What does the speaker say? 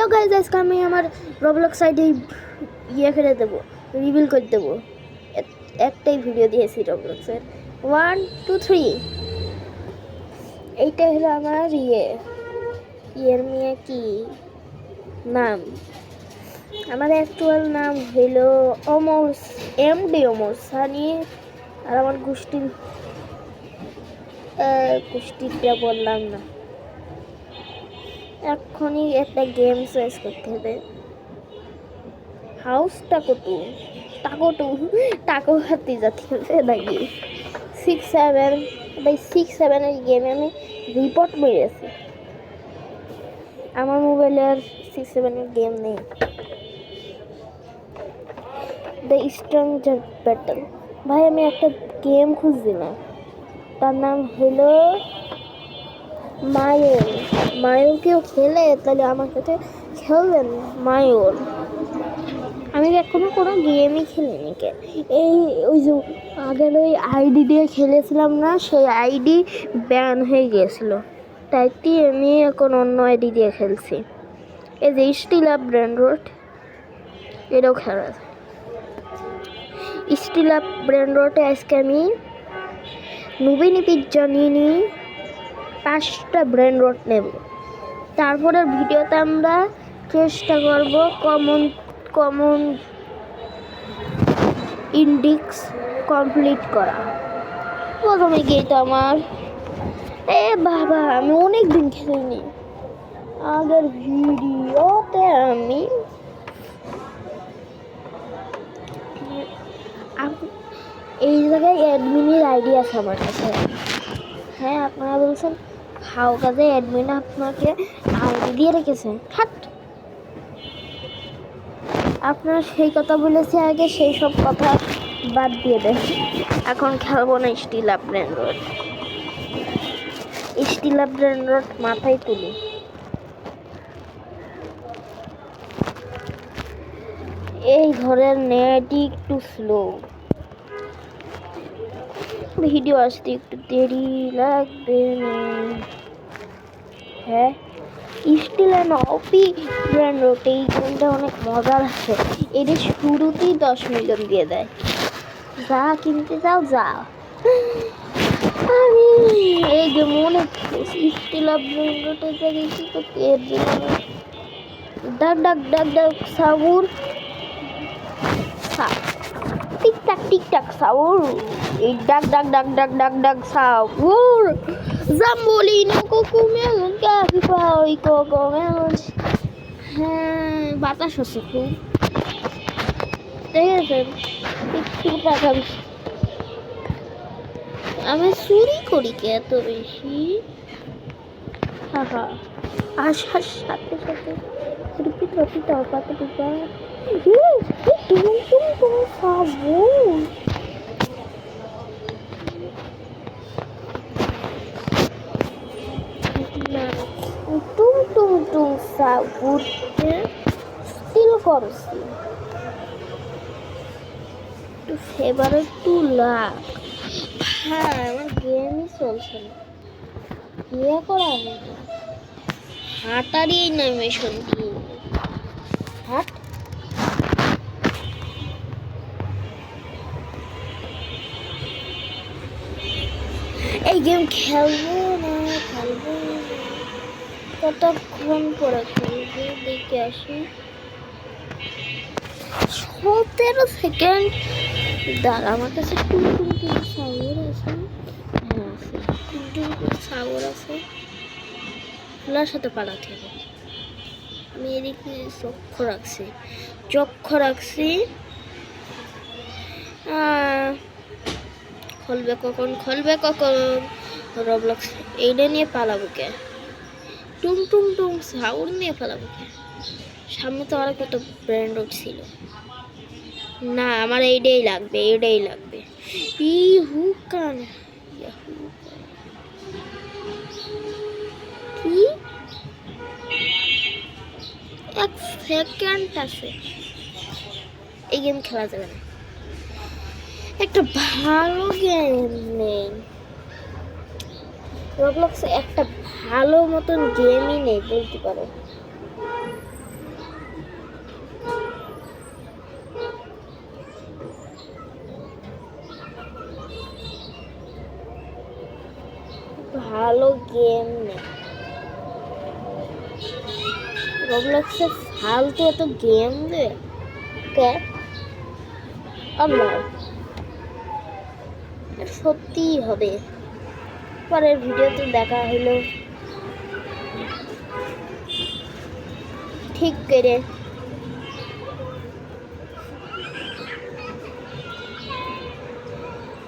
Hello guys, আজকে আমি আমার রবলক্স আইডি ফেলে দেবো, রিভিল করে দেবো। একটাই ভিডিও দিয়েছি রবলক্সের, 1 2 3। এইটা হলো আমার ইয়ের মেয়ে কি নাম। আমার অ্যাকচুয়াল নাম হলো এমডি ওমর সানি। আর আমার গোষ্ঠীটা বললাম না। এখনই একটা গেম চয়েস করতে হবে। হাউসটা টাকো হাতি যাচ্ছে নাকি 6-7 বাই 6-7 গেমে আমি রিপোর্ট মেরেছি। আমার মোবাইলে আর 6-7 গেম নেই। দ্য স্ট্রেঞ্জার ব্যাটল, ভাই আমি একটা গেম খুঁজছিলাম, তার নাম হলো মায়র কেউ খেলে তাহলে আমার সাথে খেলবেন। মায়র আমি এখনো কোনো গেমই খেলিনি। ওই যে আগের ওই আইডি দিয়ে খেলেছিলাম না, সেই আইডি ব্যান হয়ে গিয়েছিল, তাই আমি এখন অন্য আইডি দিয়ে খেলছি। এই যে স্টিল আপ ব্রেন রোড, এটাও খেলা আছে। স্টিল আপ ব্রেন রোডে আজকে আমি নবীনী পিজ্জা নিয়ে 5টা ব্রেন রোড নেব। তারপরের ভিডিওতে আমরা চেষ্টা করব কমন ইন্ডেক্স কমপ্লিট করা। প্রথমে গেট আমার বাবা আমি অনেক দিন খেলিনি। আগের ভিডিওতে আমি এই জায়গায় অ্যাডমিনের আইডি আছে আমার কাছে। হ্যাঁ, আপনারা বলছেন হাও কাজে অ্যাডমিন আপনাকে আইডি দিয়ে রেখেছেন। আপনারা সেই কথা বলেছে আগে, সেই সব কথা বাদ দিয়ে দেন। এখন খেলবো না স্টিল আপ ব্রেন রোড মাথায় তুলি। এই ঘরের নেট একটু স্লো, ভিডিও আসতে একটু দেরি লাগবে। হ্যাঁ, steel and Opi brain road এই গেমটা অনেক মজার আছে। এদের শুরুতেই 10 মিলিয়ন দিয়ে দেয়। যা কিনতে চাও যাও। আমি এই গেম অনেক স্টিল আপ ব্রেন রোডে জায়গায় কি করতে এর জন্য ডাক সাবুর টিকটাক সাবুর, এই ডাক সাবুর জাম্বলিনো কোকোমেলন কাফি পাই কোকোমেলন। হ্যাঁ, বাতাস হচ্ছে খুব, দেখেছেন? একটু টাকা আমি চুরি করি কে এত বেশি? আসার সাথে সাথে স্টিল করছি ফেভারিট 2 লাখ। হ্যাঁ, আমার গেমই চলছে না, বিয়ে করা হবে না। হাঁটারই অ্যানিমেশন দিয়ে হাট। এই গেম খেলবো না কতক্ষণ পরে খেলবো দেখে আসি। 17 সেকেন্ড দাঁড়া, আমার কাছে টুন সাগর আছে। হ্যাঁ, টুন সাগর আছে, খোলার সাথে পালাতে হবে। আমি এদিকে চক্ষ রাখছি। খুলবে কখন রবলক্স এইটা নিয়ে পালাবো কে? টুং সাউর নিয়ে পালাবো কে? সামনে তো আর কত ব্র্যান্ড ছিল না, আমার এইটাই লাগবে। ই হুকান কি 1 সেকেন্ড আছে, এই গেম খেলা যাবে না। একটা ভালো গেম নেই রবলক্সে, একটা ভালো মতন গেমই নেই বলতে পারো। ভালো গেম নেই। রবলক্সে ফালতু এত গেম দে কে আল্লাহ, সত্যিই হবে। পরের ভিডিওতে দেখা হলো ঠিক করে।